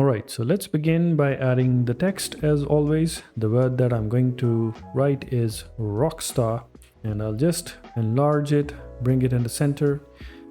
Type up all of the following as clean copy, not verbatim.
Alright, so let's begin by adding the text. As always, the word that I'm going to write is Rockstar, and I'll just enlarge it, bring it in the center.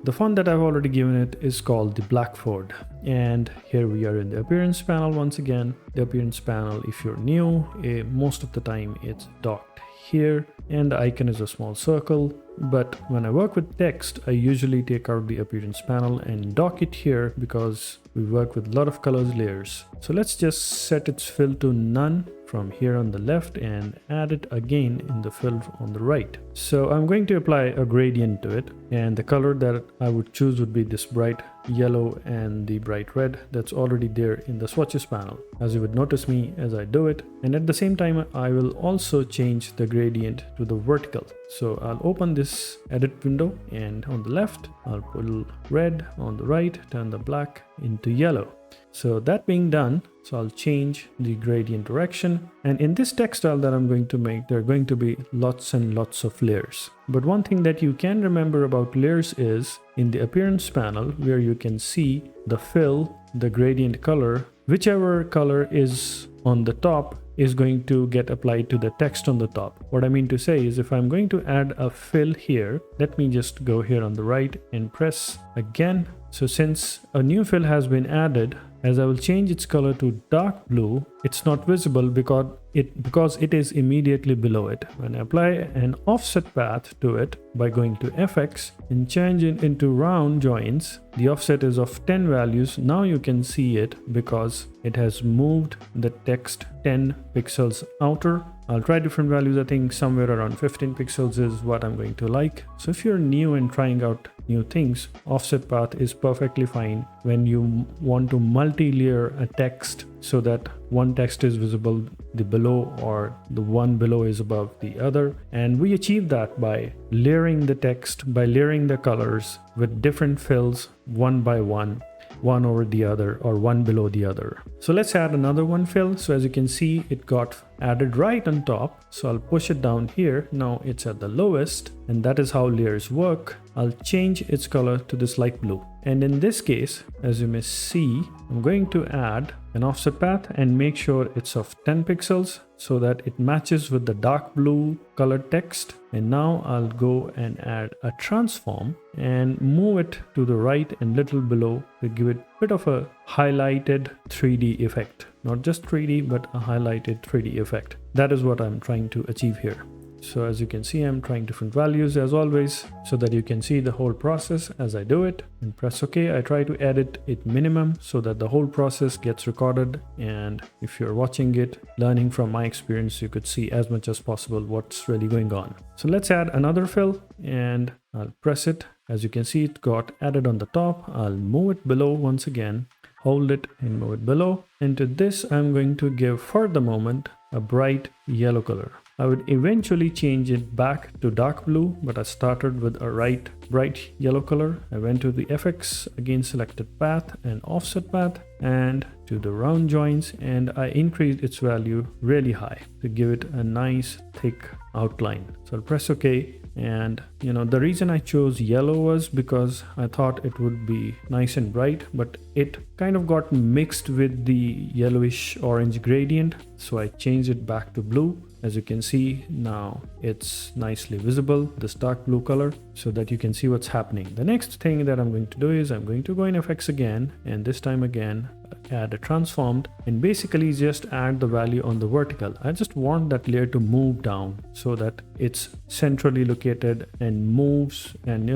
The font that I've already given it is called the Blackford. And here we are in the appearance panel once again. The appearance panel, if you're new, most of the time it's docked here, and the icon is a small circle. But when I work with text, I usually take out the appearance panel and dock it here because we work with a lot of colors layers. So let's just set its fill to none from here on the left and add it again in the fill on the right. So I'm going to apply a gradient to it, and the color that I would choose would be this bright yellow and the bright red that's already there in the swatches panel, as you would notice me as I do it. And at the same time, I will also change the gradient to the vertical. So I'll open this edit window, and on the left I'll put red, on the right turn the black into yellow. So that being done, so I'll change the gradient direction, and in this text style that I'm going to make, there are going to be lots and lots of layers. But one thing that you can remember about layers is in the appearance panel, where you can see the fill, the gradient color, whichever color is on the top is going to get applied to the text on the top. What I mean to say is, if I'm going to add a fill here, let me just go here on the right and press again. So since a new fill has been added, as I will change its color to dark blue, it's not visible because it is immediately below it. When I apply an offset path to it by going to FX and change it into round joins, the offset is of 10 values. Now you can see it because it has moved the text 10 pixels outer. I'll try different values. I think somewhere around 15 pixels is what I'm going to like. So if you're new and trying out new things, offset path is perfectly fine when you want to multi-layer a text so that one text is visible the below or the one below is above the other. And we achieve that by layering the text, by layering the colors with different fills one by one over the other or one below the other. So let's add another one fill. So as you can see, it got added right on top. So I'll push it down here. Now it's at the lowest, and that is how layers work. I'll change its color to this light blue. And in this case, as you may see, I'm going to add an offset path and make sure it's of 10 pixels so that it matches with the dark blue colored text. And now I'll go and add a transform and move it to the right and little below to give it a bit of a highlighted 3D effect. Not just 3D, but a highlighted 3D effect. That is what I'm trying to achieve here. So as you can see, I'm trying different values as always so that you can see the whole process as I do it, and press OK. I try to edit it minimum so that the whole process gets recorded, and if you're watching it, learning from my experience, you could see as much as possible what's really going on. So let's add another fill, and I'll press it. As you can see, it got added on the top. I'll move it below once again, hold it and move it below. And to this, I'm going to give for the moment a bright yellow color. I would eventually change it back to dark blue, but I started with a bright yellow color. I went to the FX, again selected path and offset path, and to the round joins, and I increased its value really high to give it a nice thick outline. So I'll press OK. And the reason I chose yellow was because I thought it would be nice and bright, but it kind of got mixed with the yellowish orange gradient. So I changed it back to blue. As you can see, now it's nicely visible, this dark blue color, so that you can see what's happening. The next thing that I'm going to do is I'm going to go in FX again, and this time again add a transformed, and basically just add the value on the vertical. I just want that layer to move down so that it's centrally located and moves, and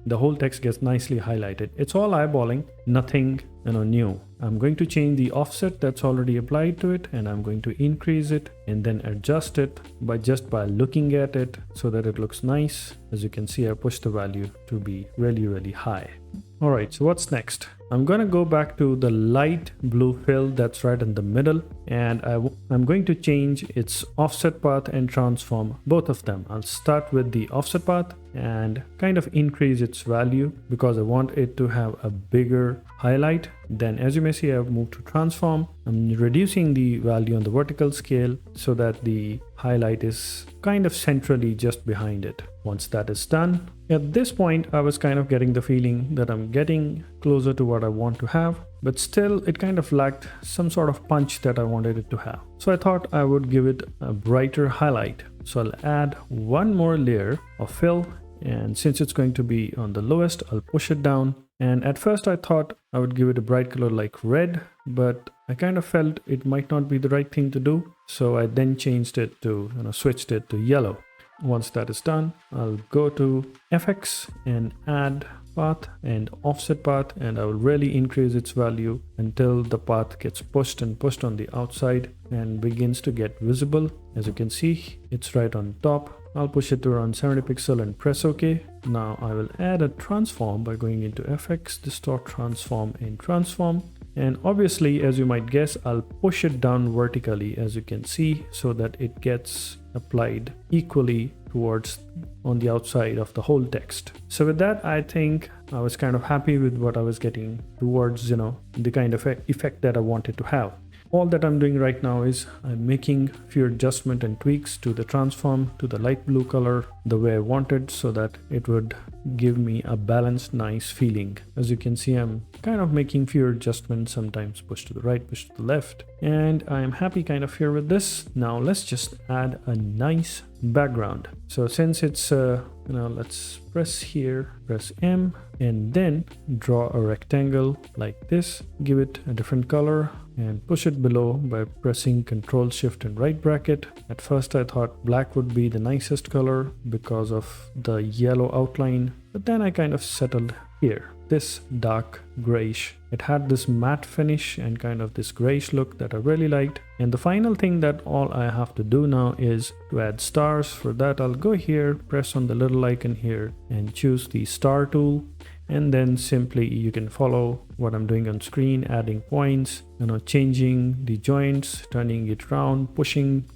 the whole text gets nicely highlighted. It's all eyeballing, nothing new. I'm going to change the offset that's already applied to it, and I'm going to increase it and then adjust it by looking at it so that it looks nice. As you can see, I pushed the value to be really high. All right, so what's next? I'm going to go back to the light blue fill that's right in the middle, and I'm going to change its offset path and transform both of them. I'll start with the offset path and kind of increase its value because I want it to have a bigger highlight. Then as you may see, I've moved to transform. I'm reducing the value on the vertical scale so that the highlight is kind of centrally just behind it. Once that is done, at this point I was kind of getting the feeling that I'm getting closer to what I want to have, but still it kind of lacked some sort of punch that I wanted it to have. So I thought I would give it a brighter highlight. So I'll add one more layer of fill, and since it's going to be on the lowest, I'll push it down. And at first I thought I would give it a bright color like red, but I kind of felt it might not be the right thing to do. So I then changed it to, switched it to yellow. Once that is done, I'll go to FX and add path and offset path, and I will really increase its value until the path gets pushed and pushed on the outside and begins to get visible. As you can see, it's right on top. I'll push it to around 70 pixel and press OK. Now I will add a transform by going into FX, distort, transform, and transform. And obviously, as you might guess, I'll push it down vertically, as you can see, so that it gets applied equally towards on the outside of the whole text. So with that, I think I was kind of happy with what I was getting towards, the kind of effect that I wanted to have. All that I'm doing right now is I'm making few adjustment and tweaks to the transform to the light blue color the way I wanted, so that it would give me a balanced, nice feeling. As you can see, I'm kind of making few adjustments, sometimes push to the right, push to the left, and I am happy kind of here with this. Now let's just add a nice background. So since it's let's press here, press M, and then draw a rectangle like this, give it a different color and push it below by pressing Ctrl Shift and right bracket. At first I thought black would be the nicest color because of the yellow outline, but then I kind of settled here, this dark grayish. It had this matte finish and kind of this grayish look that I really liked. And the final thing that all I have to do now is to add stars. For that, I'll go here, press on the little icon here and choose the star tool. And then simply you can follow what I'm doing on screen, adding points, changing the joints, turning it around, pushing,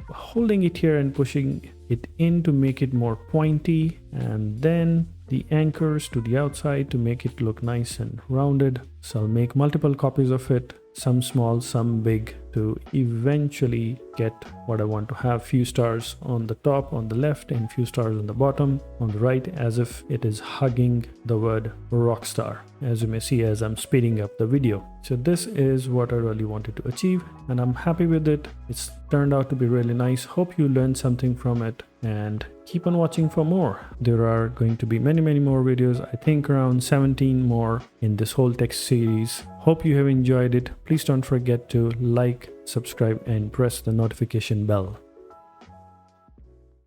holding it here and pushing it in to make it more pointy, and then the anchors to the outside to make it look nice and rounded. So I'll make multiple copies of it, some small, some big, to eventually get what I want to have. Few stars on the top, on the left, and few stars on the bottom, on the right, as if it is hugging the word Rockstar, as you may see as I'm speeding up the video. So this is what I really wanted to achieve, and I'm happy with it. It's turned out to be really nice. Hope you learned something from it, and keep on watching for more. There are going to be many more videos, I think around 17 more in this whole text series. Hope you have enjoyed it. Please don't forget to like, subscribe, and press the notification bell.